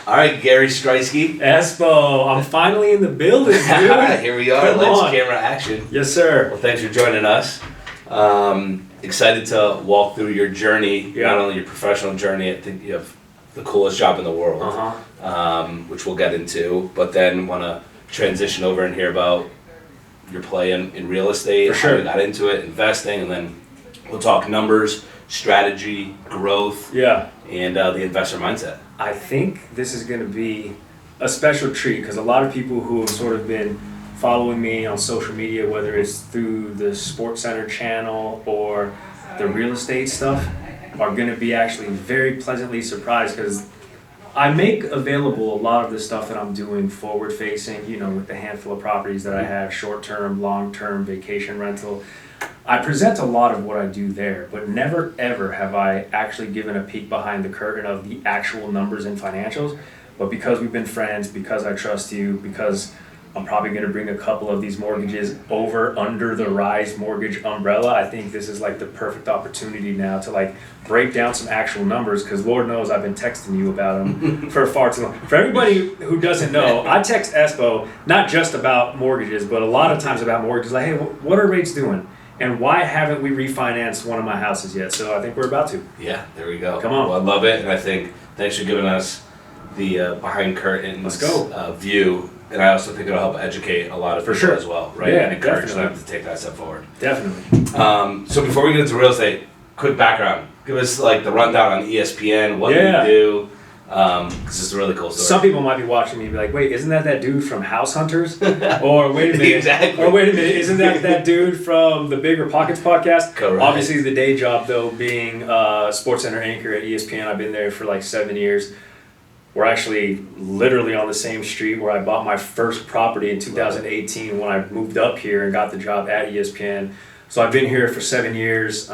All right, Gary Striewski. Espo, I'm finally in the building, dude. Here we are. Lights, camera, action. Yes, sir. Well, thanks for joining us. Excited to walk through your journey, not only your professional journey. I think you have the coolest job in the world, which we'll get into, but then want to transition over and hear about your play in real estate, how you got into it, investing, and then we'll talk numbers, strategy, growth, and the investor mindset. I think this is going to be a special treat because a lot of people who have sort of been following me on social media, whether it's through the SportsCenter channel or the real estate stuff, are going to be actually very pleasantly surprised because I make available a lot of the stuff that I'm doing forward facing, with the handful of properties that I have, short-term, long-term, vacation rental. I present a lot of what I do there, but never ever have I actually given a peek behind the curtain of the actual numbers and financials. But because we've been friends, because I trust you, because I'm probably going to bring a couple of these mortgages under the Rise Mortgage umbrella, I think this is like the perfect opportunity now to break down some actual numbers, because Lord knows I've been texting you about them for far too long. For everybody who doesn't know, I text Espo not just about mortgages, but a lot of times about mortgages, like, hey, what are rates doing? And why haven't we refinanced one of my houses yet? So I think we're about to. Yeah, there we go. Come on. Well, I love it, and I think thanks for giving us the behind curtains view. And I also think it'll help educate a lot of people as well, right? Yeah, and encourage them to take that step forward. Definitely. So before we get into real estate, quick background. Give us the rundown on ESPN, what you do, because this is a really cool story. Some people might be watching me and be like, wait, isn't that dude from House Hunters? Or wait a minute. Exactly. Or wait a minute, isn't that dude from the Bigger Pockets podcast? Correct. Obviously the day job though being SportsCenter anchor at ESPN. I've been there for 7 years. We're actually literally on the same street where I bought my first property in 2018 when I moved up here and got the job at ESPN. So I've been here for 7 years.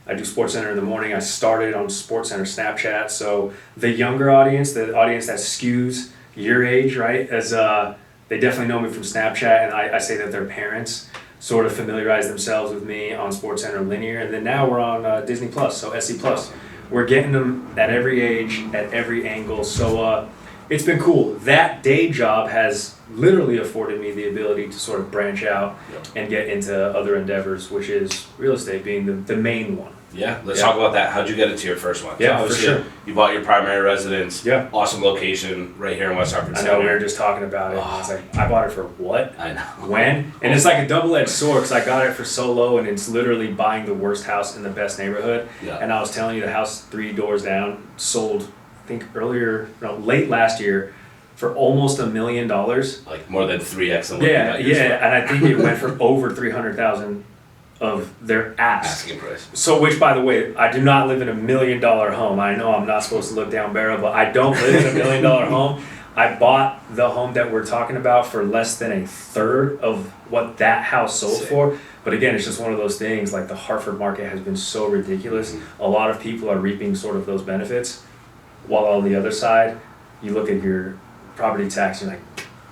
I do SportsCenter in the morning. I started on SportsCenter Snapchat. So the younger audience, the audience that skews your age, right, as they definitely know me from Snapchat, and I say that their parents sort of familiarize themselves with me on SportsCenter Linear. And then now we're on Disney Plus, so SC Plus. We're getting them at every age, at every angle. So it's been cool. That day job has literally afforded me the ability to sort of branch out and get into other endeavors, which is real estate being the main one. Yeah, let's talk about that. How'd you get into your first one? Yeah, for sure. You bought your primary residence. Yeah. Awesome location right here in West Hartford Center. I know, we were just talking about it. I was like, I bought it for what? I know. When? And it's like a double-edged sword because I got it for so low and it's literally buying the worst house in the best neighborhood. Yeah. And I was telling you the house 3 doors down sold, I think late last year for almost $1 million. Like more than 3x. Yeah, and I think it went for over $300,000 of their asking price. So, which, by the way, I do not live in $1 million home. I know I'm not supposed to look down barrel, but I don't live in $1 million home. I bought the home that we're talking about for less than a third of what that house sold for. But again, it's just one of those things, like the Hartford market has been so ridiculous. A lot of people are reaping sort of those benefits, while on the other side, you look at your property tax, you're like,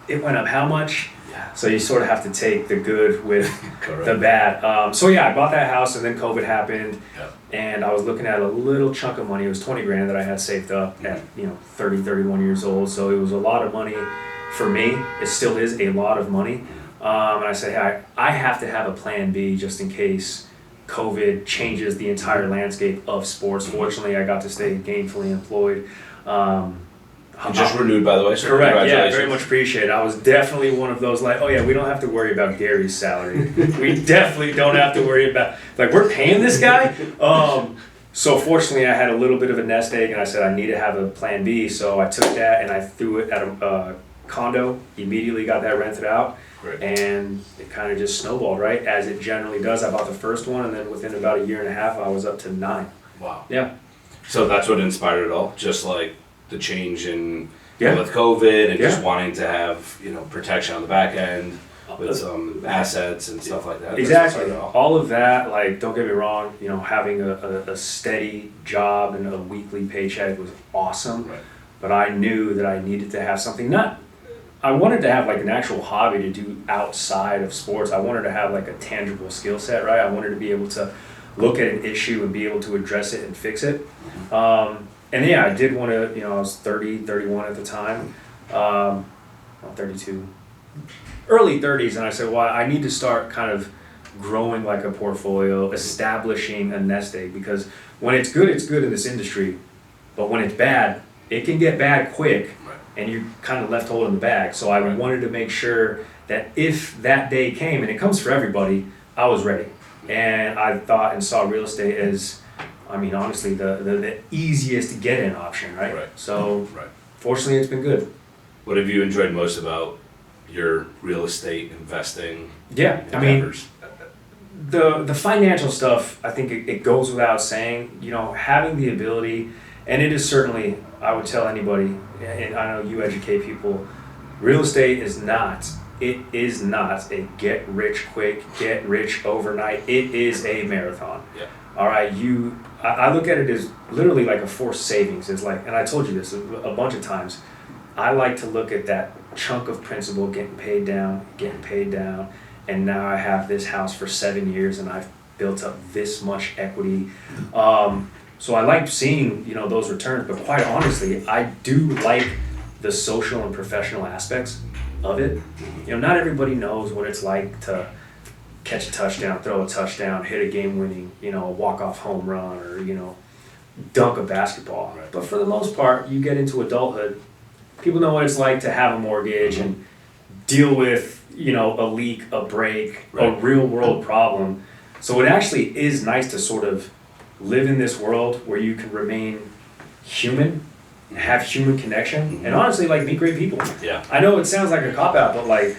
it went up how much? So you sort of have to take the good with the bad. I bought that house and then COVID happened, and I was looking at a little chunk of money. It was $20,000 that I had saved up at 30, 31 years old. So it was a lot of money for me. It still is a lot of money. And I said, hey, I have to have a plan B just in case COVID changes the entire landscape of sports. Fortunately, I got to stay gainfully employed. You just renewed, by the way. So correct. Yeah, very much appreciated. I was definitely one of those we don't have to worry about Gary's salary. We definitely don't have to worry about we're paying this guy. So fortunately, I had a little bit of a nest egg, and I said I need to have a plan B. So I took that and I threw it at a condo. Immediately got that rented out, and it kind of just snowballed, right, as it generally does. I bought the first one, and then within about a year and a half, I was up to 9. Wow. Yeah. So that's what inspired it all, just the change in with COVID and just wanting to have protection on the back end with some assets and stuff like that. Exactly. All of that, don't get me wrong, having a steady job and a weekly paycheck was awesome. Right. But I knew that I needed to have something I wanted to have an actual hobby to do outside of sports. I wanted to have a tangible skill set, right? I wanted to be able to look at an issue and be able to address it and fix it. And yeah, I did want to, I was 30, 31 at the time, well, 32, early 30s. And I said, well, I need to start kind of growing like a portfolio, establishing a nest egg, because when it's good in this industry. But when it's bad, it can get bad quick, and you're kind of left holding the bag. So I wanted to make sure that if that day came, and it comes for everybody, I was ready. And I thought and saw real estate as, I mean, honestly, the easiest to get in option, right? So, fortunately, it's been good. What have you enjoyed most about your real estate investing? Yeah, I mean, the financial stuff, I think it goes without saying, having the ability, and it is certainly, I would tell anybody, and I know you educate people, real estate is not a get rich quick, get rich overnight. It is a marathon. Yeah. All right, I look at it as literally like a forced savings. It's like, and I told you this a bunch of times, I like to look at that chunk of principal getting paid down, and now I have this house for 7 years and I've built up this much equity. So I like seeing, those returns, but quite honestly, I do like the social and professional aspects of it. Not everybody knows what it's like to catch a touchdown, throw a touchdown, hit a game-winning, walk-off home run, or, dunk a basketball. Right. But for the most part, you get into adulthood, people know what it's like to have a mortgage and deal with, a leak, a break, a real-world problem. So it actually is nice to sort of live in this world where you can remain human, have human connection, and honestly, like, meet great people. Yeah. I know it sounds like a cop-out, but like,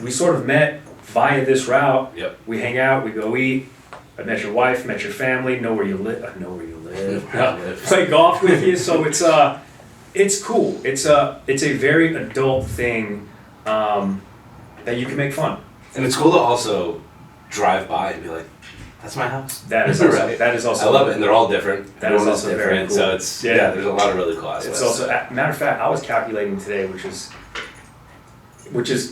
we sort of met via this route. Yep. We hang out, we go eat. I met your wife, met your family, know where you live. Play golf with you, so it's cool. It's a very adult thing that you can make fun. And it's cool to also drive by and be like, that's my house. That is also, that is also. I love it, and they're all different. That is also different, very cool. So it's there's a lot of really cool aspects. It's also, matter of fact, I was calculating today, which is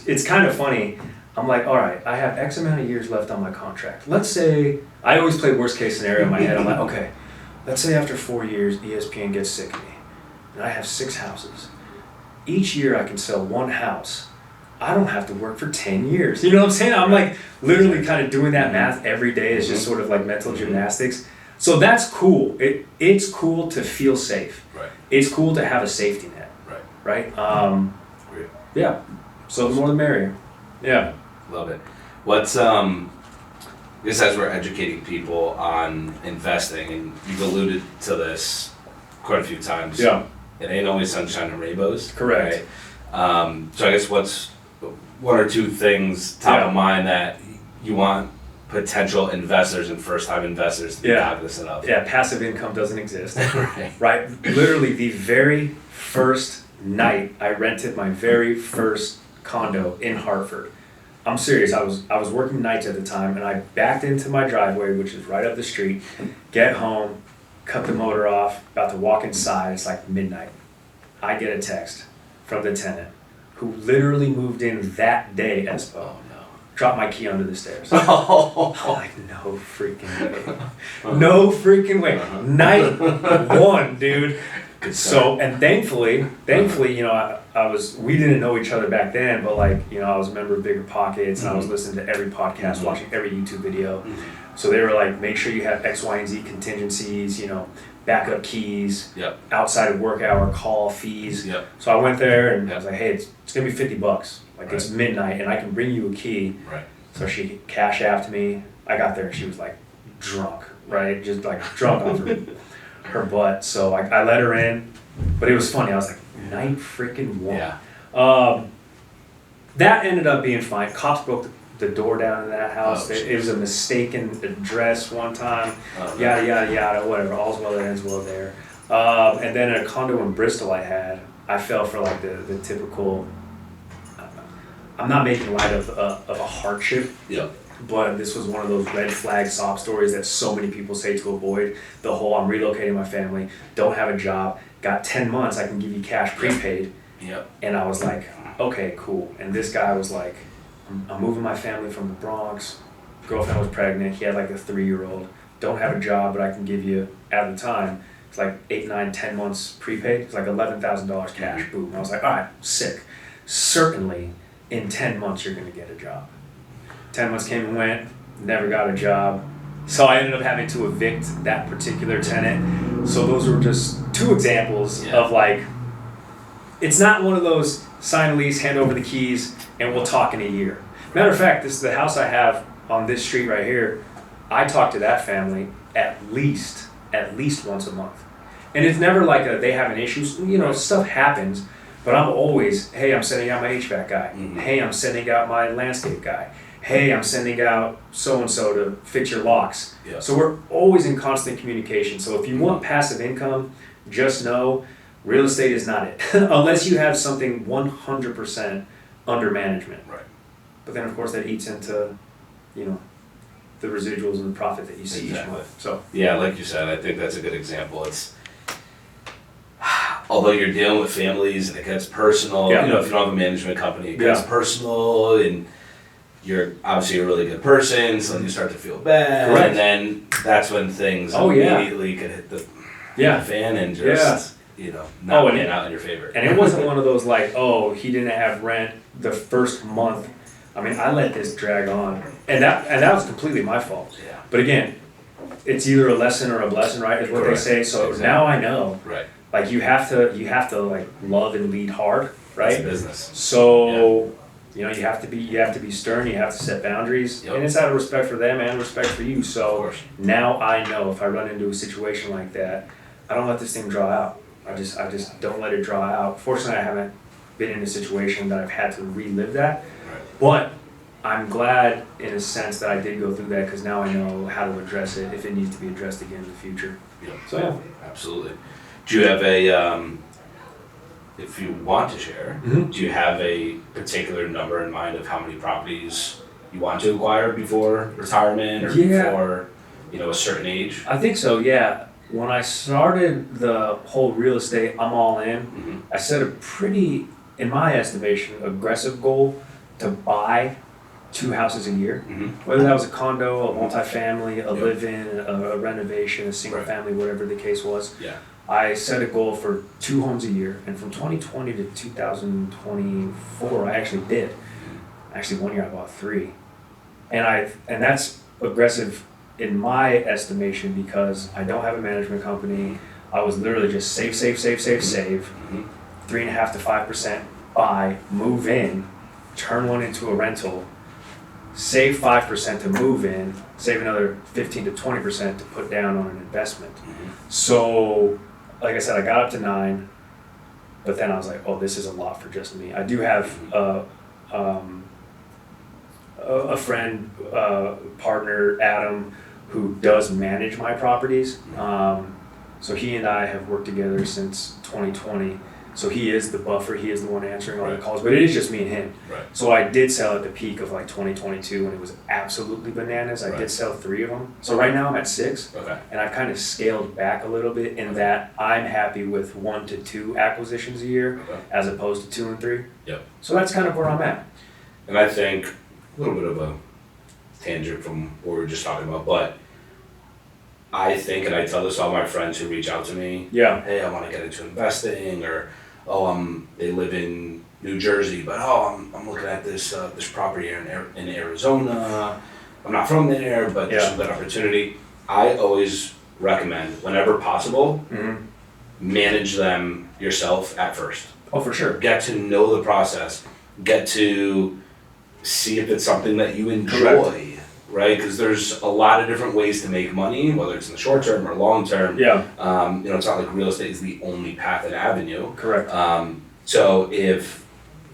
it's kind of funny. I'm like, all right, I have X amount of years left on my contract. Let's say, I always play worst case scenario in my head. I'm like, okay, let's say after 4 years, ESPN gets sick of me, and I have 6 houses. Each year I can sell 1 house. I don't have to work for 10 years. You know what I'm saying? I'm like literally kind of doing that math every day. It's just sort of like mental gymnastics. So that's cool. It's cool to feel safe. Right. It's cool to have a safety net. Right. Yeah. So the more the merrier. Yeah. Love it. What's I guess as we're educating people on investing, and you've alluded to this quite a few times. Yeah. It ain't always sunshine and rainbows. Correct. Right? So I guess what's 1 or 2 things top of mind that you want potential investors and first-time investors to be cognizant of? Yeah, passive income doesn't exist. Right. Literally, the very first night I rented my very first condo in Hartford. I'm serious. I was working nights at the time, and I backed into my driveway, which is right up the street. Get home, cut the motor off, about to walk inside. It's like midnight. I get a text from the tenant, who literally moved in that day, Espo. Oh no. Dropped my key under the stairs. I'm like, no freaking way. No freaking way. Night 1, dude. So, and thankfully, we didn't know each other back then, but like, I was a member of Bigger Pockets, and I was listening to every podcast, watching every YouTube video. So they were like, make sure you have X, Y, and Z contingencies, backup keys, outside of work hour call fees. So I went there and I was like, hey, it's gonna be $50. Like, it's midnight and I can bring you a key. So she cash apped me. I got there and she was like drunk, right? Just like drunk off her butt. So I let her in, but it was funny. I was like, night freaking 1. That ended up being fine. Cops broke the door down in that house. It was a mistaken address one time. Yada, yada, yada, whatever. All's well that ends well there. And then a condo in Bristol I fell for like the typical, I'm not making light of a hardship. But this was one of those red flag sob stories that so many people say to avoid. The whole, I'm relocating my family, don't have a job, got 10 months, I can give you cash prepaid. And I was like, okay, cool. And this guy was like, I'm moving my family from the Bronx, girlfriend was pregnant, he had like a 3-year-old, don't have a job, but I can give you, at the time, It's like 8, 9, 10 months prepaid. It's like $11,000 cash. Boom. And I was like, all right, sick. Certainly in 10 months you're going to get a job. 10 months came and went, never got a job. So I ended up having to evict that particular tenant. So those were just 2 examples of like, it's not one of those sign a lease, hand over the keys, and we'll talk in a year. Matter of fact, this is the house I have on this street right here. I talk to that family at least once a month. And it's never like they have an issue. You know, stuff happens, but I'm always, hey, I'm sending out my HVAC guy. Hey, I'm sending out my landscape guy. Hey, I'm sending out so-and-so to fix your locks. Yeah. So we're always in constant communication. So if you want passive income, just know real estate is not it. Unless you have something 100% under management. Right. But then, of course, that eats into, you know, the residuals and the profit that you see each month. So yeah, like you said, I think that's a good example. It's although you're dealing with families and it gets personal, you know, if you don't have a management company, it gets personal, and you're obviously a really good person, so you start to feel bad, and then that's when things immediately could hit the fan and just you know, not pan out in your favor. And it wasn't one of those like, oh, he didn't have rent the first month. I mean, I let this drag on, and that was completely my fault. Yeah. But again, it's either a lesson or a blessing, right? Is what they say. So now I know. Right. Like you have to like love and lead hard, right? It's a business. So you know you have to be stern. You have to set boundaries, and it's out of respect for them and respect for you. So now I know if I run into a situation like that, I don't let this thing draw out. I just don't let it draw out. Fortunately, I haven't been in a situation that I've had to relive that. But I'm glad in a sense that I did go through that, because now I know how to address it if it needs to be addressed again in the future. Yeah. So yeah. Absolutely. Do you have a, if you want to share, do you have a particular number in mind of how many properties you want to acquire before retirement or before, you know, a certain age? I think so, yeah. When I started the whole real estate, I'm all in, I set a pretty, in my estimation, aggressive goal to buy 2 houses a year. Whether that was a condo, a multifamily, a live-in, a renovation, a single family, whatever the case was. Yeah. I set a goal for 2 homes a year, and from 2020 to 2024, I actually did. Actually, one year I bought 3, and that's aggressive in my estimation, because I don't have a management company. I was literally just save, 3.5% to 5% buy, move in, turn one into a rental, save 5% to move in, save another 15 to 20% to put down on an investment. So, like I said, I got up to 9, but then I was like, oh, this is a lot for just me. I do have a friend, partner, Adam, who does manage my properties. So he and I have worked together since 2020. So he is the buffer, he is the one answering all the calls, but it is just me and him. So I did sell at the peak of like 2022 when it was absolutely bananas. I did sell 3 of them. So right now I'm at 6, and I've kind of scaled back a little bit in that I'm happy with 1 to 2 acquisitions a year as opposed to 2 and 3. So that's kind of where I'm at. And I think a little bit of a tangent from what we were just talking about, but I think, and I tell this to all my friends who reach out to me, hey, I want to get into investing, or they live in New Jersey, but I'm looking at this property here in Arizona. I'm not from there, but there's some good opportunity. I always recommend, whenever possible, manage them yourself at first. Oh, for sure. Get to know the process. Get to see if it's something that you enjoy. Right, because there's a lot of different ways to make money, whether it's in the short term or long term. You know, it's not like real estate is the only path and avenue. Correct. So if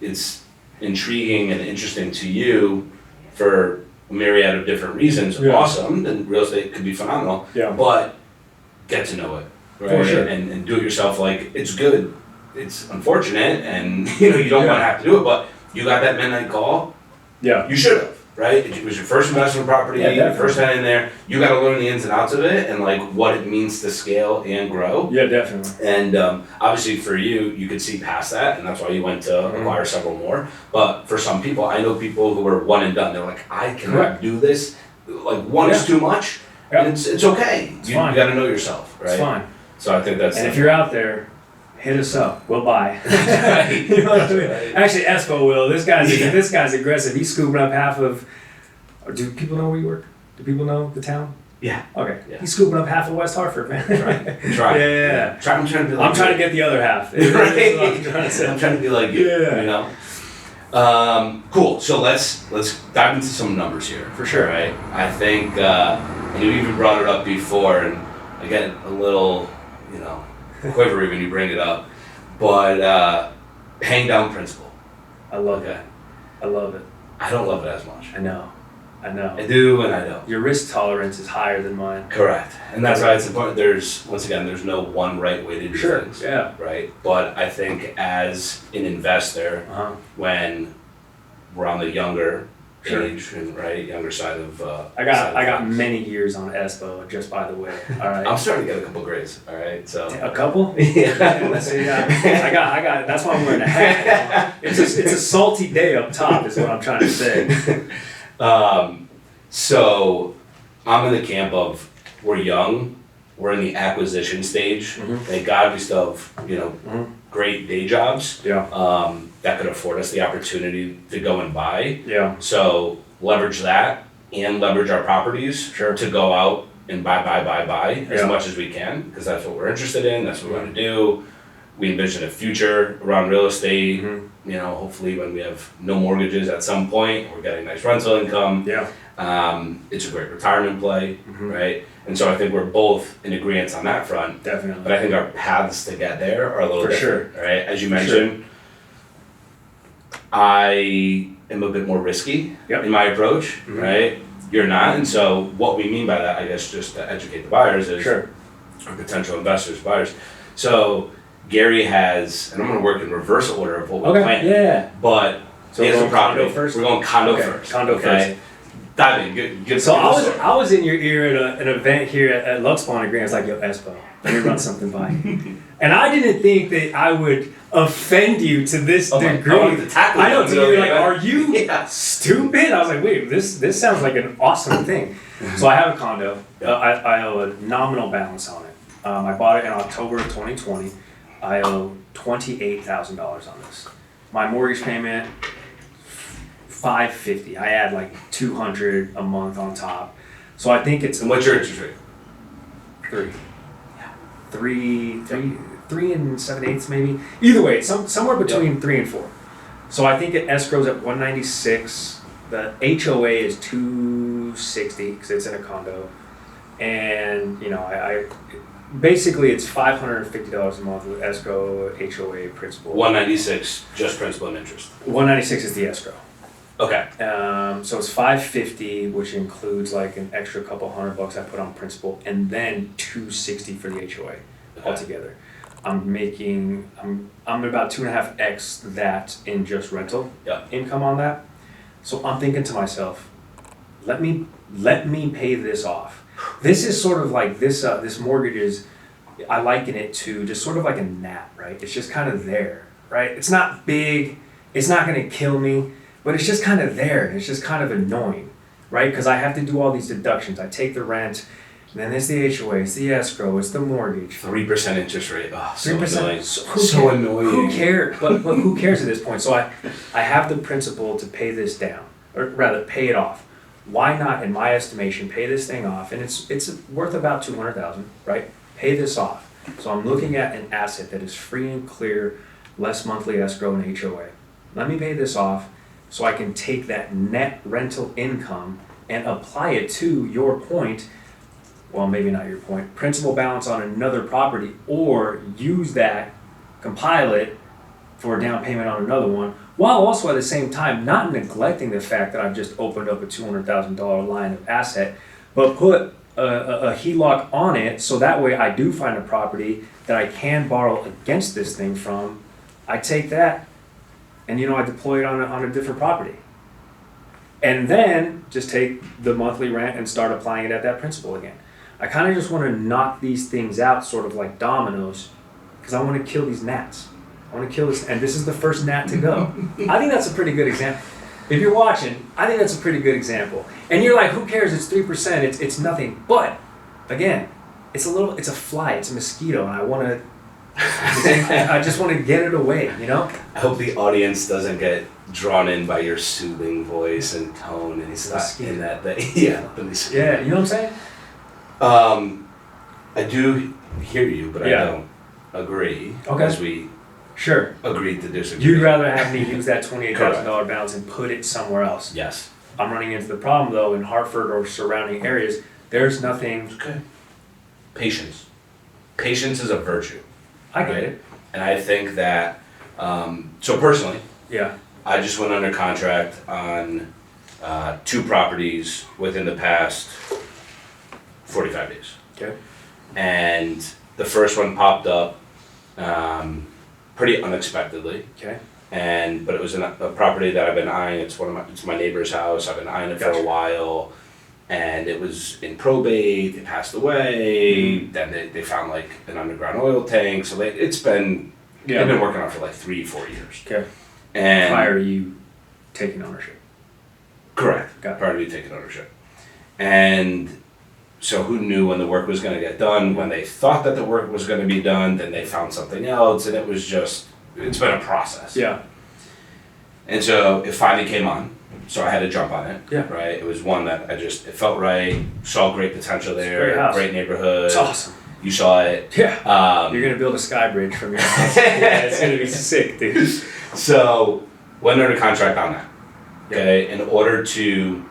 it's intriguing and interesting to you for a myriad of different reasons, awesome, then real estate could be phenomenal. But get to know it, right? For sure. And do it yourself. Like, it's good. It's unfortunate, and you know you don't want to have to do it, but you got that midnight call. You should have. Right? It was your first investment property, your first time in there. You got to learn the ins and outs of it and like what it means to scale and grow. Definitely. And obviously for you, you could see past that, and that's why you went to acquire several more. But for some people, I know people who are one and done. They're like, I cannot do this. Like, one is too much, and it's okay. You got to know yourself, right? It's fine. So I think that's. And if you're out there, hit us up. We'll buy. Right. You know what I mean? Right. Actually, Espo will. This guy's aggressive. He's scooping up half of. Do people know where you work? Do people know the town? Yeah. Okay. Yeah. He's scooping up half of West Hartford, man. Try. Yeah. I'm trying to be like I'm trying to get the other half. Right. I'm trying to say. I'm trying to be like you. Yeah. You know. Cool. So let's dive into some numbers here. For sure. Right. I think and you even brought it up before, and again a little, you know, quivery when you bring it up, but paying down principal. I love it. I love it. I don't love it as much. I know. I do and I don't. Your risk tolerance is higher than mine. Correct. And that's why it's important. There's no one right way to do things. Yeah. Right. But I think as an investor, when we're on the younger age and younger side of I got many years on Espo, just by the way. All right. I'm starting to get a couple grades. All right. So a couple? Yeah. Let's see. I got. That's why I'm wearing a hat. It's a salty day up top, is what I'm trying to say. So I'm in the camp of we're young, we're in the acquisition stage. Thank God we still have great day jobs. Yeah. That could afford us the opportunity to go and buy. Yeah. So leverage that and leverage our properties to go out and buy as much as we can, because that's what we're interested in. That's what we want to do. We envision a future around real estate. You know, hopefully when we have no mortgages at some point, we're getting nice rental income. Yeah. It's a great retirement play, right? And so I think we're both in agreement on that front. Definitely. But I think our paths to get there are a little different, right? As you mentioned, I am a bit more risky in my approach, right? You're not, and so what we mean by that, I guess, just to educate the buyers is, or potential investors, buyers. So Gary has, and I'm going to work in reverse order of what we planned. Yeah. But So he has we're a going property. condo first? We're going condo first. Condo first. Dive in. Good. So I was in your ear at an event here at Lux Spawn Green. I was like, yo, Espo, let me run something by you. And I didn't think that I would offend you to this degree. I know, so you're like, are you stupid? I was like, wait, this sounds like an awesome thing. So I have a condo. I owe a nominal balance on it. I bought it in October of 2020. I owe $28,000 on this. My mortgage payment, $550. I add like $200 a month on top. So I think it's. And what's your interest rate? 3. Yeah. 3 and 7/8 maybe. Either way, somewhere between 3 and 4. So I think it escrows at 196. The HOA is 260 because it's in a condo, and you know I basically it's $550 a month with escrow, HOA, principal. 196 just principal and interest. 196 is the escrow. Okay. So it's $550, which includes like an extra couple $100 I put on principal, and then $260 for the HOA altogether. I'm about 2.5x that in just rental income on that. So I'm thinking to myself, let me pay this off. This is sort of like this mortgage is, I liken it to just sort of like a gnat, right? It's just kind of there, right? It's not big, it's not gonna kill me, but it's just kind of there, and it's just kind of annoying, right? Because I have to do all these deductions. I take the rent, and then it's the HOA, it's the escrow, it's the mortgage. 3% interest rate. Oh, so 3%. annoying. So annoying. Who cares? But who cares at this point? So I have the principal to pay this down, or rather pay it off. Why not, in my estimation, pay this thing off? And it's worth about $200,000, right? Pay this off. So I'm looking at an asset that is free and clear, less monthly escrow and HOA. Let me pay this off so I can take that net rental income and apply it to your point, well, maybe not your point, principal balance on another property, or use that, compile it for a down payment on another one, while also at the same time not neglecting the fact that I've just opened up a $200,000 line of asset, but put a HELOC on it, so that way I do find a property that I can borrow against this thing from. I take that and I deploy it on a different property. And then just take the monthly rent and start applying it at that principal again. I kind of just want to knock these things out sort of like dominoes, because I want to kill these gnats. I want to kill this, and this is the first gnat to go. I think that's a pretty good example. If you're watching, I think that's a pretty good example. And you're like, who cares? It's 3%. It's nothing. But again, it's a fly, it's a mosquito, and I just want to get it away, you know? I hope the audience doesn't get drawn in by your soothing voice and tone, and he's not in that. Yeah, yeah, you know what I'm saying? I do hear you, but I don't agree. Okay. As we agreed to disagree. You'd rather have me use that $28,000 balance and put it somewhere else. Yes. I'm running into the problem though in Hartford or surrounding areas. There's nothing. Okay. Patience. Patience is a virtue. I get it. And I think that, so personally, yeah, I just went under contract on 2 properties within the past 45 days. Okay. And the first one popped up pretty unexpectedly. Okay. But it was a property that I've been eyeing. It's my neighbor's house. I've been eyeing it for a while. And it was in probate. It passed away. Then they found like an underground oil tank. So they've been working on it for like 3-4 years. Okay. And prior to you taking ownership. Correct. Prior to me taking ownership. And so who knew when the work was going to get done? When they thought that the work was going to be done, then they found something else, and it's been a process. Yeah. And so it finally came on. So I had to jump on it. Yeah. Right. It was one that it felt right. Saw great potential there. Great house. Great neighborhood. It's awesome. You saw it. Yeah. You're gonna build a sky bridge from your house. Yeah, it's gonna be sick, dude. So went under contract on that. Okay. In order to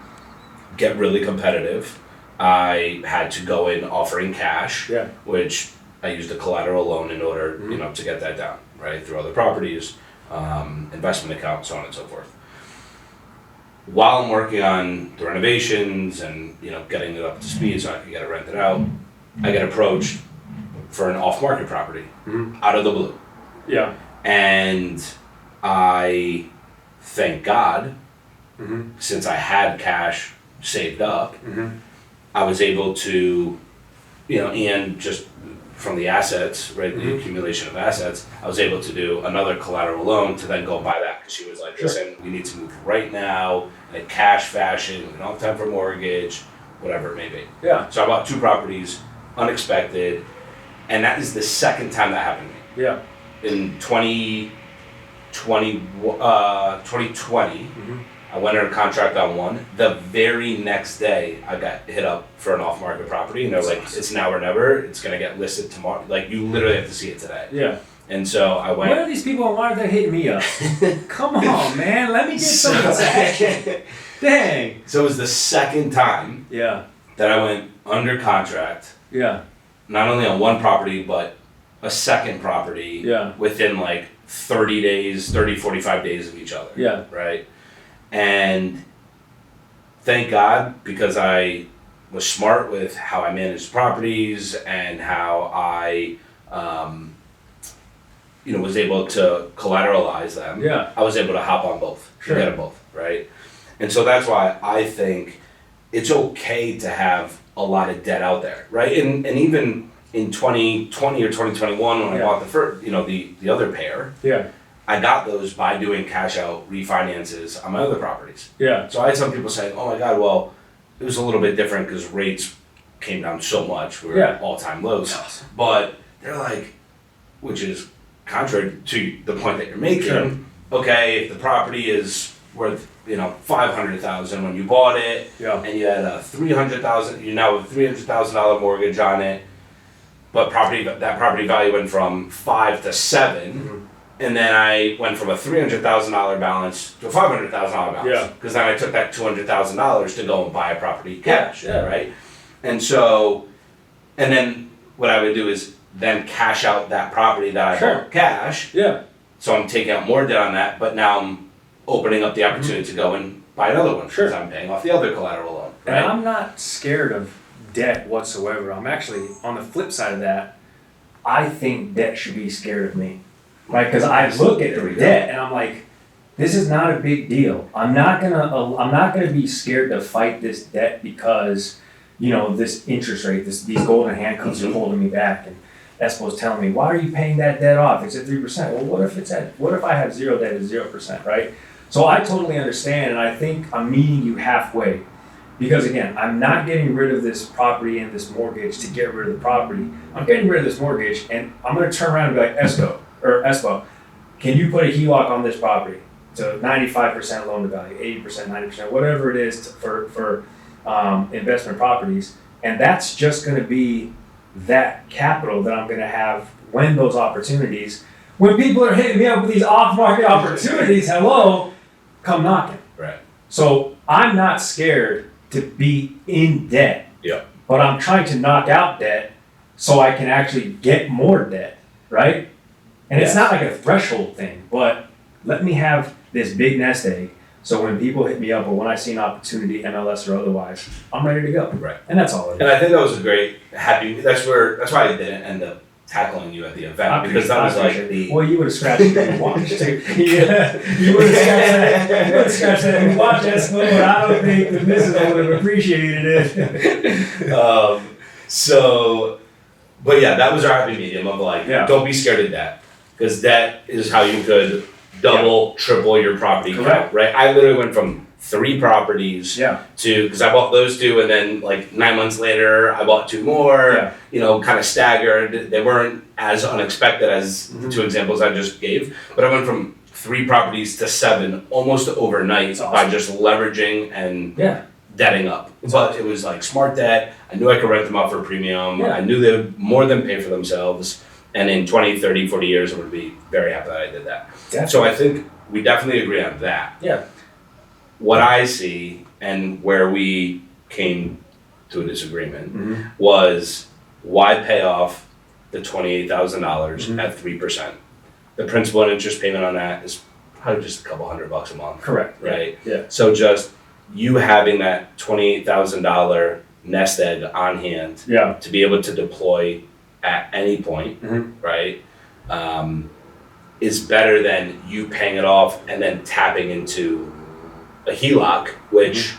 get really competitive, I had to go in offering cash. Yeah. Which I used a collateral loan in order, to get that down. Right. Through other properties, investment account, so on and so forth. While I'm working on the renovations and getting it up to speed so I can get it rented out, I get approached for an off-market property out of the blue. Yeah. And I thank God, since I had cash saved up, I was able to, and just from the assets, right, the accumulation of assets, I was able to do another collateral loan to then go buy that, because she was like, listen, we need to move right now in a cash fashion, we don't have time for mortgage, whatever it may be. Yeah. So I bought 2 properties, unexpected, and that is the second time that happened to me. Yeah. In 2020, I went under contract on one. The very next day, I got hit up for an off-market property, and they're like, it's now or never. It's going to get listed tomorrow. Like, you literally have to see it today. Yeah. And so I went. What are these people and why are they hitting me up? Come on, man. Let me get some of this action. Dang. So it was the second time that I went under contract. Yeah. Not only on one property, but a second property within like 45 days of each other. Yeah. Right? And thank God, because I was smart with how I managed properties and how I, was able to collateralize them. Yeah. I was able to hop on both, get them both, right? And so that's why I think it's okay to have a lot of debt out there, right? And even in 2020 or 2021, when I bought the first, the other pair. Yeah. I got those by doing cash out refinances on my other properties. Yeah. So I had some people saying, oh my God, well, it was a little bit different because rates came down so much. We were at all-time lows. Awesome. But they're like, which is contrary to the point that you're making. Sure. Okay, if the property is worth, $500,000 when you bought it, and you had a $300,000, you now have a $300,000 mortgage on it, but that property value went from 5 to 7. And then I went from a $300,000 balance to a $500,000 balance. Yeah. Because then I took that $200,000 to go and buy a property cash, right? And so, and then what I would do is then cash out that property that I bought cash. Yeah. So I'm taking out more debt on that, but now I'm opening up the opportunity to go and buy another one because I'm paying off the other collateral loan. Right? And I'm not scared of debt whatsoever. I'm actually, on the flip side of that, I think debt should be scared of me. Right, because I look at the debt and I'm like, this is not a big deal. I'm not gonna be scared to fight this debt because, this interest rate, these golden handcuffs are holding me back, and Espo's telling me, why are you paying that debt off? It's at 3%. Well, what if I have zero debt at 0%, right? So I totally understand, and I think I'm meeting you halfway. Because again, I'm not getting rid of this property and this mortgage to get rid of the property. I'm getting rid of this mortgage, and I'm going to turn around and be like, Espo, can you put a HELOC on this property to 95% loan to value, 80%, 90%, whatever it is for investment properties, and that's just going to be that capital that I'm going to have when those opportunities, when people are hitting me up with these off-market opportunities, come knocking. Right. So I'm not scared to be in debt, but I'm trying to knock out debt so I can actually get more debt, right? And it's not like a threshold thing, but let me have this big nest egg so when people hit me up or when I see an opportunity, MLS or otherwise, I'm ready to go. Right. And that's all it is. And I think that was a great, that's why I didn't end up tackling you at the event, because that was like the... Well, you would have scratched it and watched too. Yeah, you would have scratched that and watched that slow, and I don't think the missus would have appreciated it. But yeah, that was our happy medium of like, don't be scared of debt, because debt is how you could double, triple your property count, right? I literally went from 3 properties to, because I bought those 2, and then like 9 months later I bought 2 more, kind of staggered. They weren't as unexpected as the 2 examples I just gave, but I went from 3 properties to 7 almost overnight by just leveraging and debting up. But it was like smart debt. I knew I could rent them out for a premium. I knew they would more than pay for themselves. And in 20, 30, 40 years, I would be very happy that I did that. Definitely. So I think we definitely agree on that. Yeah. What I see and where we came to a disagreement was why pay off the $28,000 at 3%? The principal and interest payment on that is probably just a couple $100 a month. Correct. Right? Yeah. So just you having that $28,000 nest egg on hand to be able to deploy at any point, right, is better than you paying it off and then tapping into a HELOC, which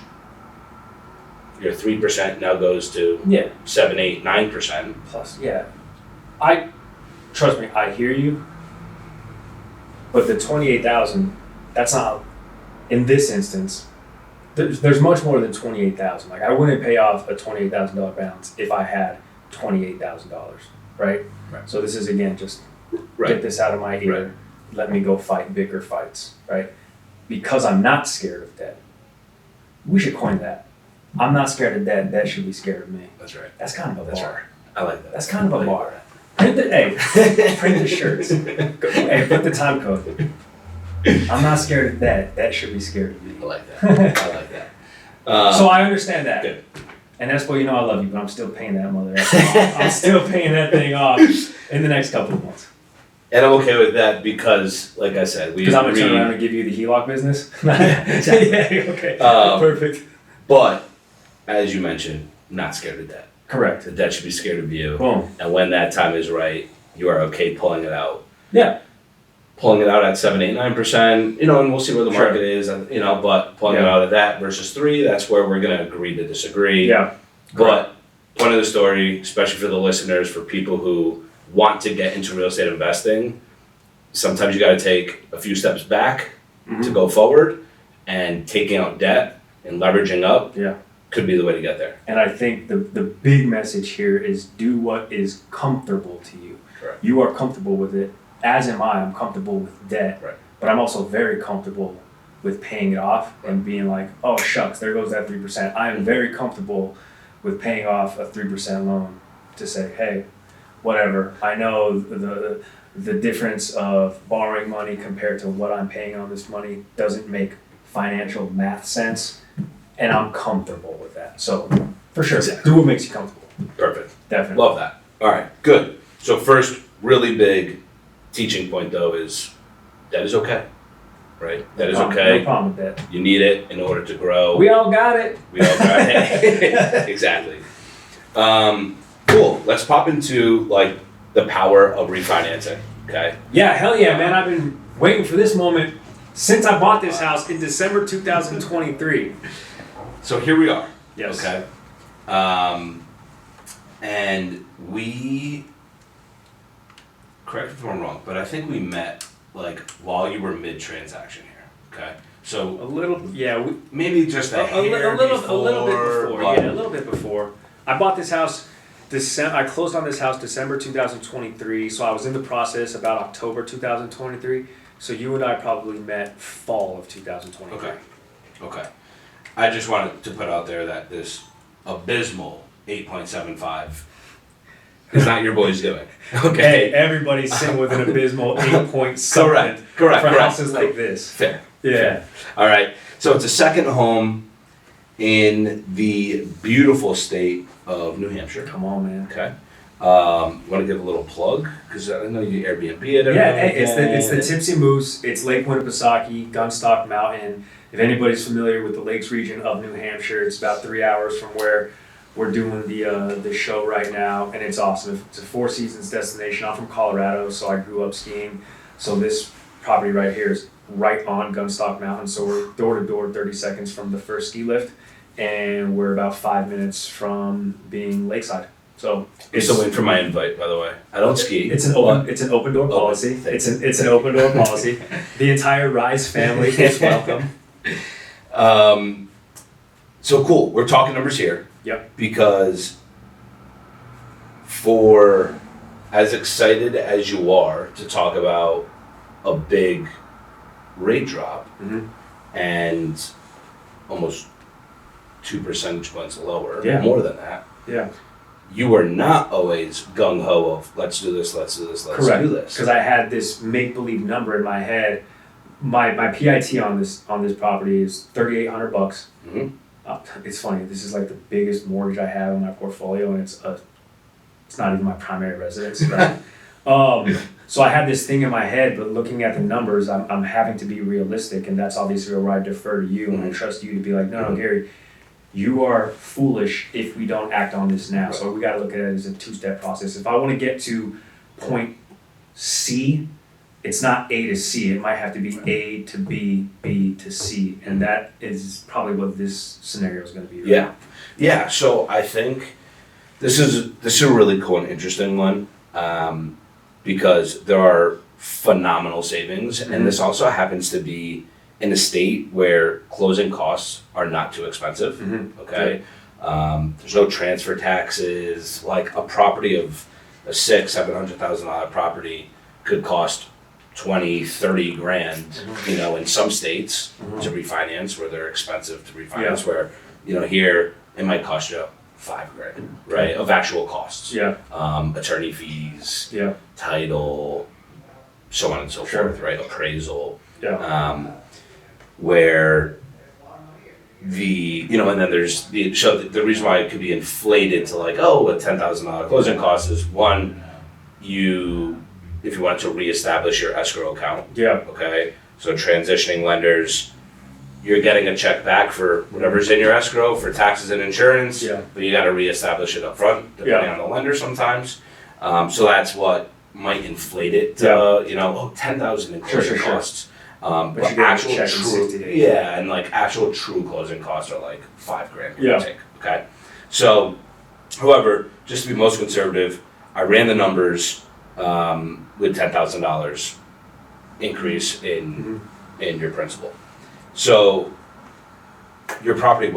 your 3% now goes to 7, 8, 9%. Plus, trust me, I hear you, but the 28,000, that's not, in this instance, there's much more than 28,000. Like, I wouldn't pay off a $28,000 balance if I had $28,000, right? So this is, again, just get this out of my ear. Let me go fight bigger fights, right? Because I'm not scared of debt. We should coin that. I'm not scared of debt. Debt should be scared of me. That's right. That's kind of a bar. Right. I like that. That's kind of a bar. Print the shirts. Hey, put the time code. I'm not scared of debt. Debt should be scared of me. I like that. I like that. So I understand that. Good. And Espo, you know I love you, but I'm still paying that mother off. I'm still paying that thing off in the next couple of months. And I'm okay with that because, like I said, because I'm going to turn around and give you the HELOC business. Okay. Perfect. But, as you mentioned, I'm not scared of debt. Correct. The debt should be scared of you. Boom. And when that time is right, you are okay pulling it out. Yeah. Pulling it out at 7, 8, 9%, and we'll see where the market is, but pulling it out at that versus 3, that's where we're going to agree to disagree. Yeah. But, point of the story, especially for the listeners, for people who want to get into real estate investing, sometimes you got to take a few steps back to go forward, and taking out debt and leveraging up could be the way to get there. And I think the big message here is do what is comfortable to you. Correct. You are comfortable with it, as am I. I'm comfortable with debt, but I'm also very comfortable with paying it off and being like, oh shucks, there goes that 3%. I am very comfortable with paying off a 3% loan to say, hey, whatever. I know the difference of borrowing money compared to what I'm paying on this money doesn't make financial math sense, and I'm comfortable with that. So, for sure, do what makes you comfortable. Perfect. Definitely. Love that. All right, good. So first, really big teaching point though is that is okay, right? That is okay. No problem with that. You need it in order to grow. We all got it. We all got it. Exactly. Cool. Let's pop into like the power of refinancing. Okay. Yeah, hell yeah, man. I've been waiting for this moment since I bought this house in December 2023. So here we are. Yes. Okay. And we, correct me if I'm wrong, but I think we met like while you were mid-transaction here. Okay. So A little, yeah. maybe just a little hair bit before, before. but- Yeah, a little bit before. I bought this house. I closed on this house December 2023. So I was in the process about October 2023. So you and I probably met fall of 2023. Okay. Okay. I just wanted to put out there that this abysmal 8.75 is not your boy's doing. Okay. Hey, everybody's sitting with an abysmal 8 something Correct. for houses like this. Fair. Yeah. All right. So it's a second home in the beautiful state of New Hampshire. Come on, man. Okay. Want to give a little plug because I know you Airbnb it. every Yeah, now and it's the again. Tipsy Moose. It's Lake Winnipesaukee, Gunstock Mountain. If anybody's familiar with the Lakes region of New Hampshire, it's about 3 hours from where we're doing the show right now, and it's awesome. It's a Four Seasons destination. I'm from Colorado, so I grew up skiing. So this property right here is right on Gunstock Mountain. So we're door to door, 30 seconds from the first ski lift, and we're about 5 minutes from being lakeside. So You're still waiting for my invite, by the way. I don't ski. it's an open door policy. It's an open door policy. The entire Rise family is welcome. So cool. We're talking numbers here. Yep. Because for as excited as you are to talk about a big rate drop Mm-hmm. and almost 2 percentage points lower, Yeah. more than that, Yeah. you are not always gung-ho of let's do this, let's do Correct. this. Because I had this make-believe number in my head. My PIT on this property is $3,800. Mhm. It's funny. This is like the biggest mortgage I have in my portfolio, and it's not even my primary residence. Right? So I had this thing in my head, but looking at the numbers, I'm having to be realistic, and that's obviously where I defer to you, and I trust you to be like, no, Gary, you are foolish if we don't act on this now. So we got to look at it as a two-step process. If I want to get to point C, it's not A to C. It might have to be A to B, B to C, and that is probably what this scenario is going to be. Right? Yeah. So I think this is a really cool and interesting one because there are phenomenal savings, and this also happens to be in a state where closing costs are not too expensive. Mhm. Okay, there's no transfer taxes. Like a property of a $600,000-$700,000 property could cost 20, 30 grand, you know, in some states to refinance where they're expensive to refinance, where, you know, here it might cost you $5 grand, right, of actual costs. Yeah. Attorney fees, Yeah. title, so on and so Sure. forth, right, appraisal, Yeah. where and then there's the reason why it could be inflated to like, oh, a $10,000 closing cost is one, if you want to reestablish your escrow account, Yeah. okay? So transitioning lenders, you're getting a check back for whatever's in your escrow for taxes and insurance, Yeah. but you gotta reestablish it up front, depending on the lender sometimes. So that's what might inflate it to, $10,000 in closing Sure. costs. But you get a check in 60 days. Yeah, and like actual true closing costs are like $5 grand, give or Yeah. take, okay? So, however, just to be most conservative, I ran the numbers with $10,000 increase in your principal. So, your property,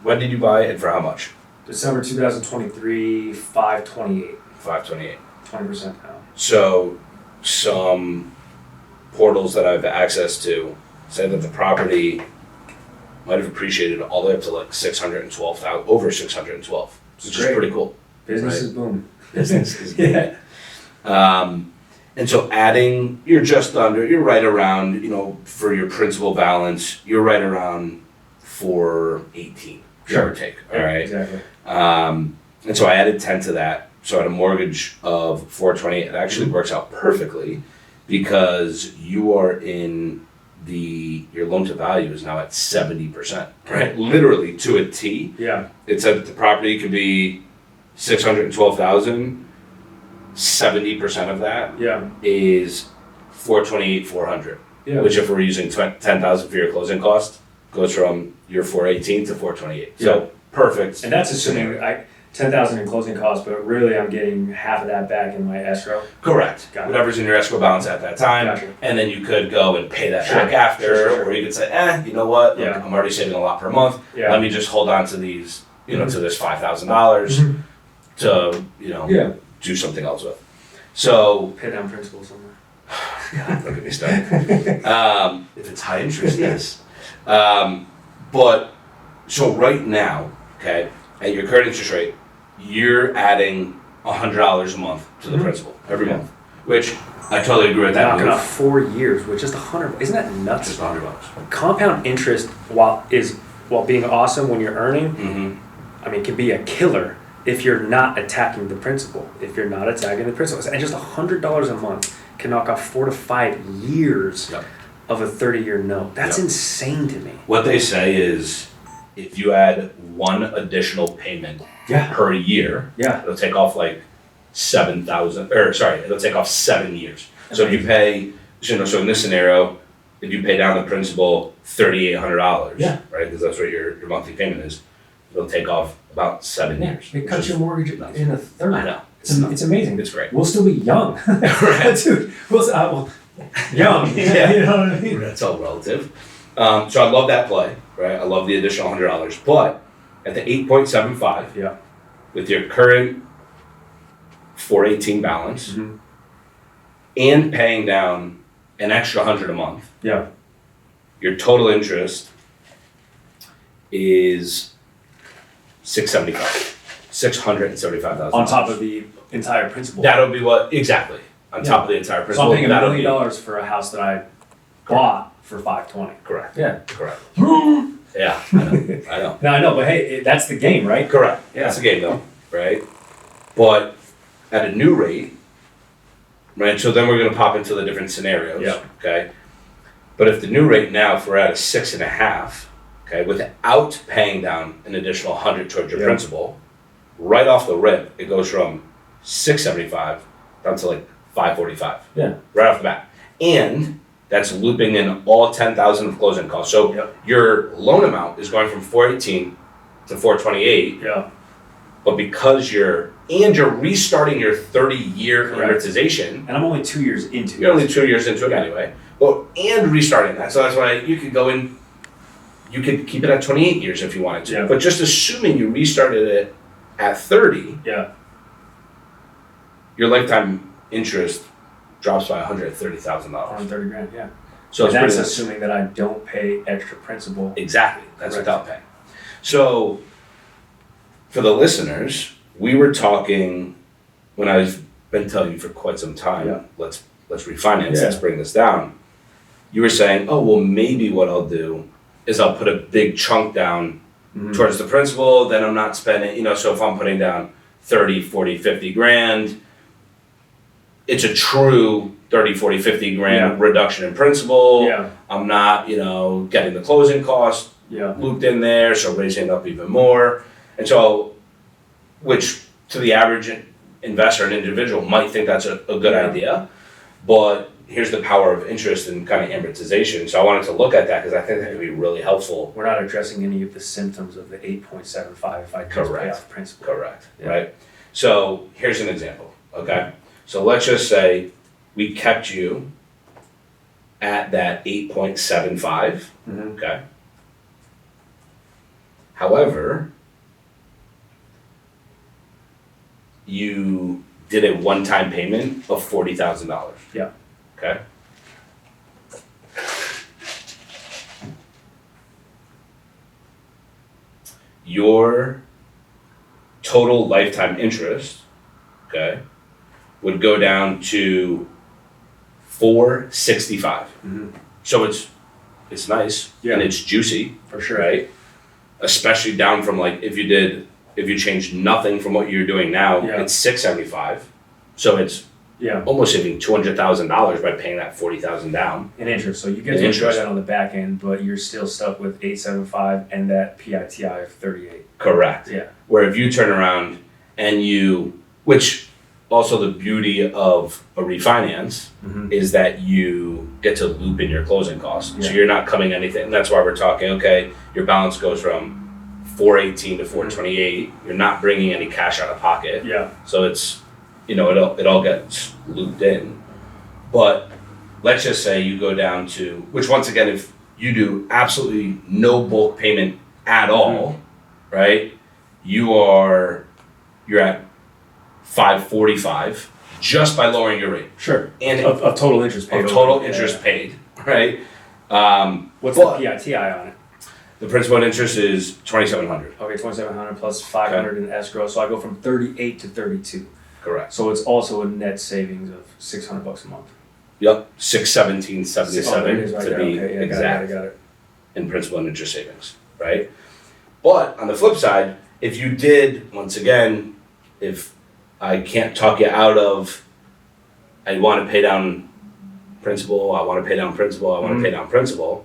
when did you buy it and for how much? December 2023, 528, $528. 20% down. So, some portals that I have access to say that the property might have appreciated all the way up to like 612,000, over 612, which is Great. pretty cool. Business Right. is booming. Business is Yeah. And so adding, you're right around, for your principal balance, you're right around 418, give or take, all right? Exactly. And so I added 10 to that. So I had a mortgage of 428. It actually works out perfectly because you are your loan to value is now at 70%, right? Literally to a T. Yeah. It said that the property could be 612,000. 70% of that Yeah. is 428,400. Yeah. Which if we're using 10,000 for your closing cost, goes from your 418 to 428. So perfect. And that's assuming $10,000 in closing costs, but really I'm getting half of that back in my escrow. Correct. Got it. Whatever's in your escrow balance at that time, Gotcha. and then you could go and pay that Sure. back after, Sure. or you could say, you know what? Look, Yeah. I'm already saving a lot per month. Yeah. Let me just hold on to these, to this $5,000 to, do something else with. So, Pay down principal somewhere. God, look at me starting. If it's high interest, yes. But so right now, okay, at your current interest rate, you're adding $100 a month to the principal every month, which I totally agree with that. Knocking off 4 years with just 100. Isn't that nuts? Just $100. Compound interest, while being awesome when you're earning, Mm-hmm. I mean, can be a killer if you're not attacking the principal. If you're not attacking the principal, and just $100 a month can knock off 4 to 5 years Yep. of a 30-year note. That's Yep. insane to me. What they say is, if you add one additional payment per year, Yeah. it'll take off like it'll take off 7 years. So if you pay, so in this scenario, if you pay down the principal $3,800, Yeah. right, because that's what your monthly payment is, it'll take off about 7 years. It which cuts is your mortgage nuts. in a third. I know. It's amazing. It's great. We'll still be young. Right. Dude, young. Yeah. You know what I mean? That's all relative. So I love that play, right? I love the additional $100, but at the 8.75, Yeah. with your current 418 balance Mhm. and paying down an extra 100 a month, Yeah. your total interest is $675,000. On top of the entire principal. That'll be what exactly on top of the entire So principal. I'm paying $1 that'll million be for a house that I bought for $520. correct. Yeah. Correct. Yeah, I know. No, I know, but hey, that's the game, right? Correct. Yeah. That's the game though, right? But at a new rate, right? So then we're gonna pop into the different scenarios. Yeah. Okay. But if the new rate now, if we're at a 6.5, okay, without paying down an additional 100 towards your Yeah. principal, right off the rip, it goes from 675 down to like 545. Yeah. Right off the bat. And that's looping in all 10,000 of closing costs. So Yep. your loan amount is going from 418 to 428, Yeah. but because you're restarting your 30-year Correct. amortization, And I'm only 2 years into you're it. only 2 years into it anyway. Well, and restarting that. So that's why you could go in, you could keep it at 28 years if you wanted to. Yeah. But just assuming you restarted it at 30, Yeah. your lifetime interest drops by $130,000. On 30 grand, yeah. So And it's that's pretty assuming that I don't pay extra principal. exactly. That's Correct. without paying. So for the listeners, we were talking when I've been telling you for quite some time, Yeah. let's refinance, Yeah. let's bring this down. You were saying, oh, well, maybe what I'll do is I'll put a big chunk down Mhm. towards the principal, then I'm not spending, so if I'm putting down 30, 40, 50 grand, it's a true 30, 40, 50 grand Yeah. reduction in principal. Yeah. I'm not, getting the closing costs Yeah. looped in there, so raising it up even more. And so, which to the average investor and individual might think that's a good Yeah. idea, but here's the power of interest and kind of amortization. So I wanted to look at that because I think that could be really helpful. We're not addressing any of the symptoms of the 8.75 if I just pay Correct. off principal. Correct, Yeah. right? So here's an example, okay? So let's just say we kept you at that 8.75, Mhm. okay? However, you did a one-time payment of $40,000. Yeah. Okay? Your total lifetime interest, okay, would go down to $465. Mhm. So it's nice Yeah. and it's juicy, For sure. right? Especially down from like if you changed nothing from what you're doing now, Yeah. it's $675. So it's Yeah. almost saving $200,000 by paying that $40,000 down. In interest. So you get In to enjoy interest. that on the back end, but you're still stuck with 875 and that PITI of 38. Correct. Yeah. Where if you turn around and which also the beauty of a refinance Mhm. is that you get to loop in your closing costs. So Yeah. you're not coming anything. And that's why we're talking, okay, your balance goes from 418 to 428, you're not bringing any cash out of pocket. Yeah. So it's, it all gets looped in. But let's just say you go down to, which once again, if you do absolutely no bulk payment at all, right? You're at 545 just by lowering your rate. Sure. And of total interest paid. Of total interest paid, right? What's the PITI on it? The principal and interest is 2,700. Okay, 2,700 plus 500 in escrow, so I go from 38 to 32. Correct. So it's also a net savings of $600 a month. Yep, 617.77 right to there. be Okay, yeah, exact got it. in principal and interest savings, right? But on the flip side, if you did, once again, if I can't talk you out of, I want to pay down principal, I want to pay down principal, I want to pay down principal.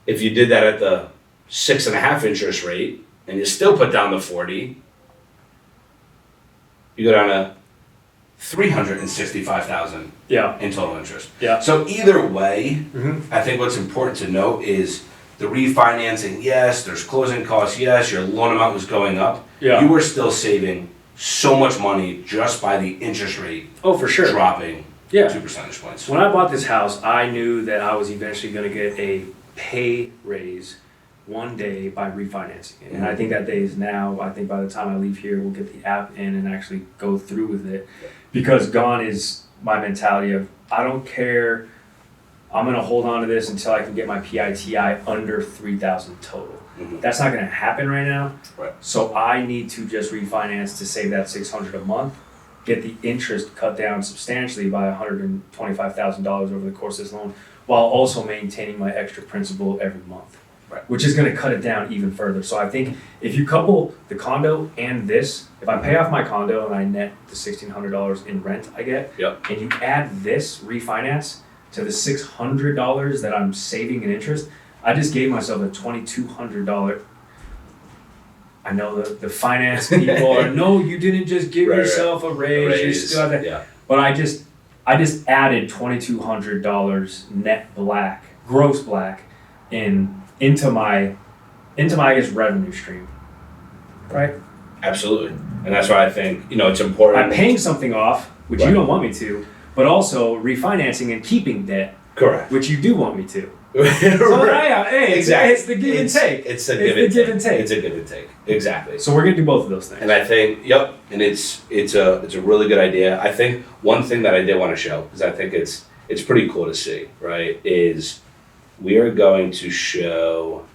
If you did that at the 6.5 interest rate and you still put down the 40, you go down to 365,000 in total interest. Yeah. So either way, I think what's important to note is the refinancing, yes, there's closing costs, yes, your loan amount was going up. Yeah. You were still saving so much money just by the interest rate for sure. dropping 2 percentage points. When I bought this house, I knew that I was eventually going to get a pay raise one day by refinancing it. And I think that day is now. I think by the time I leave here, we'll get the app in and actually go through with it. Because gone is my mentality of, I don't care, I'm going to hold on to this until I can get my PITI under 3,000 total. That's not going to happen right now. Right. So I need to just refinance to save that $600 a month, get the interest cut down substantially by $125,000 over the course of this loan, while also maintaining my extra principal every month, which is going to cut it down even further. So I think if you couple the condo and this, if I pay off my condo and I net the $1,600 in rent I get, and you add this refinance to the $600 that I'm saving in interest, I just gave myself a $2,200. I know the finance people are, no, you didn't just give yourself a raise. You still have that. But I just added $2,200 net gross black into my I guess revenue stream, right? Absolutely, and that's why I think it's important. I'm paying something off, which you don't want me to, but also refinancing and keeping debt, correct, which you do want me to. So exactly. It's the give and take. It's a give and take. It's a give and take. Exactly. So we're gonna do both of those things. And I think, and it's a really good idea. I think one thing that I did want to show, because I think it's pretty cool to see, right, is we are going to show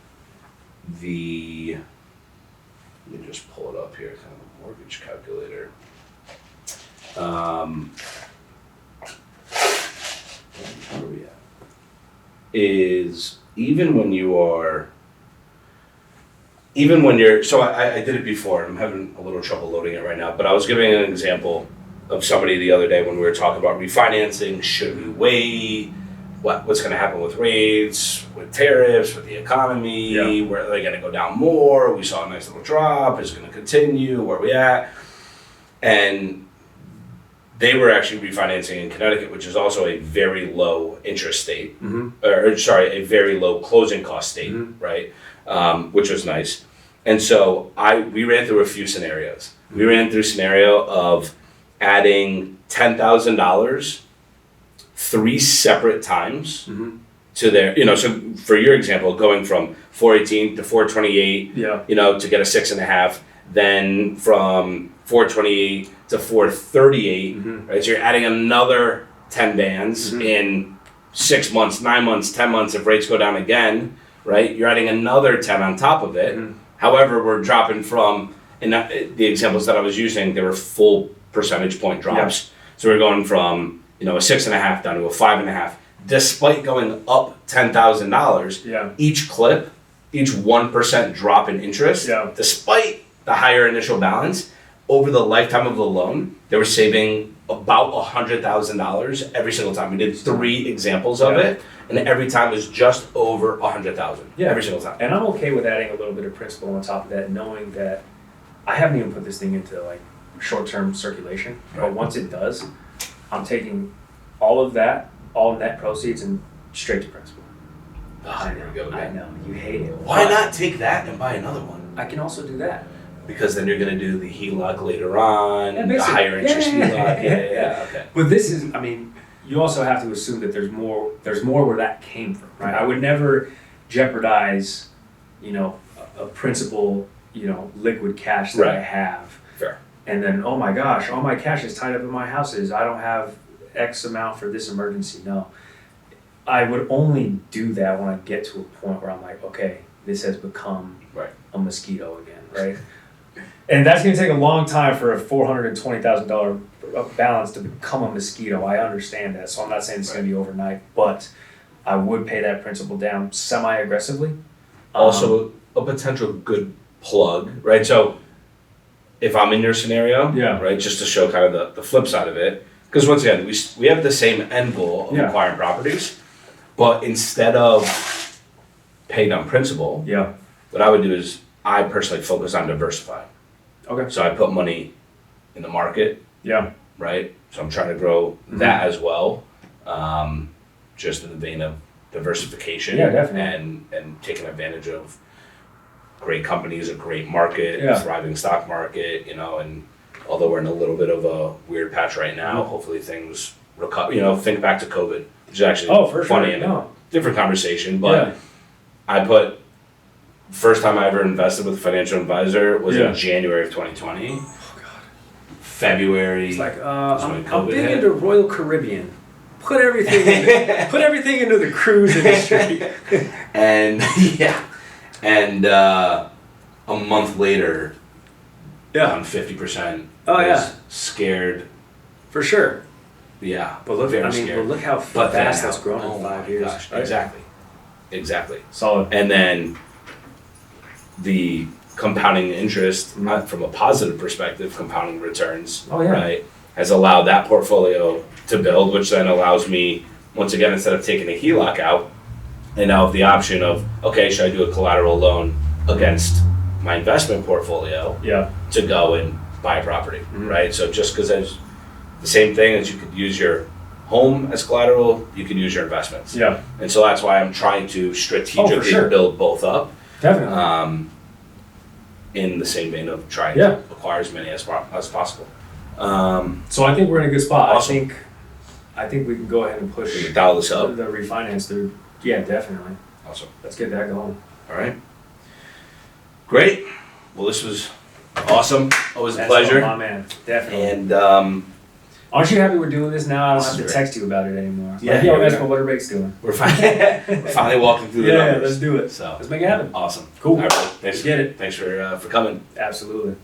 let me just pull it up here, kind of a mortgage calculator. Where are we at? Is even when you're, so I did it before, I'm having a little trouble loading it right now, but I was giving an example of somebody the other day when we were talking about refinancing. Should we wait? What's going to happen with rates, with tariffs, with the economy? Where are they going to go down more? We saw a nice little drop. Is it going to continue? Where are we at? And they were actually refinancing in Connecticut, which is also a very low interest state, a very low closing cost state, right? Which was nice. And so we ran through a few scenarios. We ran through a scenario of adding $10,000 3 separate times to their, so for your example, going from 418 to 428, to get a 6.5, then from 428 to 438, right? So you're adding another 10 bands in 6 months, 9 months, 10 months if rates go down again, right? You're adding another 10 on top of it. However, we're dropping from, and the examples that I was using, they were full percentage point drops. So we're going from, a 6.5 down to a 5.5, despite going up $10,000. Each clip, each 1% drop in interest, despite the higher initial balance, over the lifetime of the loan, they were saving about $100,000 every single time. We did 3 examples of it, and every time was just over $100,000 every single time. And I'm okay with adding a little bit of principal on top of that, knowing that I haven't even put this thing into like short-term circulation. But once it does, I'm taking all of that, all net proceeds, and straight to principal. Here we go again. I know, you hate it. Why not take that and buy another one? I can also do that. Because then you're going to do the HELOC later on, Yeah, the higher interest HELOC. yeah. Okay. But this is, I mean, you also have to assume that there's more where that came from, right? I would never jeopardize, a principal, liquid cash that I have. Fair. And then, oh my gosh, all my cash is tied up in my houses. I don't have X amount for this emergency. No. I would only do that when I get to a point where I'm like, okay, this has become a mosquito again, right? And that's going to take a long time for a $420,000 balance to become a mosquito. I understand that, so I'm not saying it's going to be overnight, but I would pay that principal down semi-aggressively. Also, a potential good plug, right? So, if I'm in your scenario, right, just to show kind of the flip side of it, because once again, we have the same end goal of acquiring properties, but instead of paying down principal, what I would do is I personally focus on diversifying. Okay. So I put money in the market. Right? So I'm trying to grow that as well, just in the vein of diversification. Definitely. And taking advantage of great companies, a great market, a thriving stock market, and although we're in a little bit of a weird patch right now, hopefully things recover. Think back to COVID, which is actually funny and a different conversation, but I put first time I ever invested with a financial advisor was in January of 2020. Oh God. February. It's like I'm big into Royal Caribbean. Put everything into the cruise industry. And a month later, down 50%. Was scared. For sure. Yeah. But look, look how fast that's grown in 5 years. Gosh, right? Exactly. Solid. And then the compounding interest, not from a positive perspective, compounding returns, right, has allowed that portfolio to build, which then allows me, once again, instead of taking a HELOC out, and now have the option of, okay, should I do a collateral loan against my investment portfolio to go and buy a property, right? So just because there's the same thing as you could use your home as collateral, you can use your investments. And so that's why I'm trying to strategically build both up. Definitely. In the same vein of trying to acquire as many as possible. So I think we're in a good spot. Awesome. I think we can go ahead and push the dial this up. The refinance through. Yeah, definitely. Awesome. Let's get that going. All right. Great. Well, this was awesome. Always a pleasure. My man, definitely. And aren't you happy we're doing this now? I don't have to text you about it anymore. What are Rake's doing? We're finally walking through the numbers. Let's do it. So let's make it happen. Awesome. Cool. All right, thanks. Get it. Thanks for coming. Absolutely.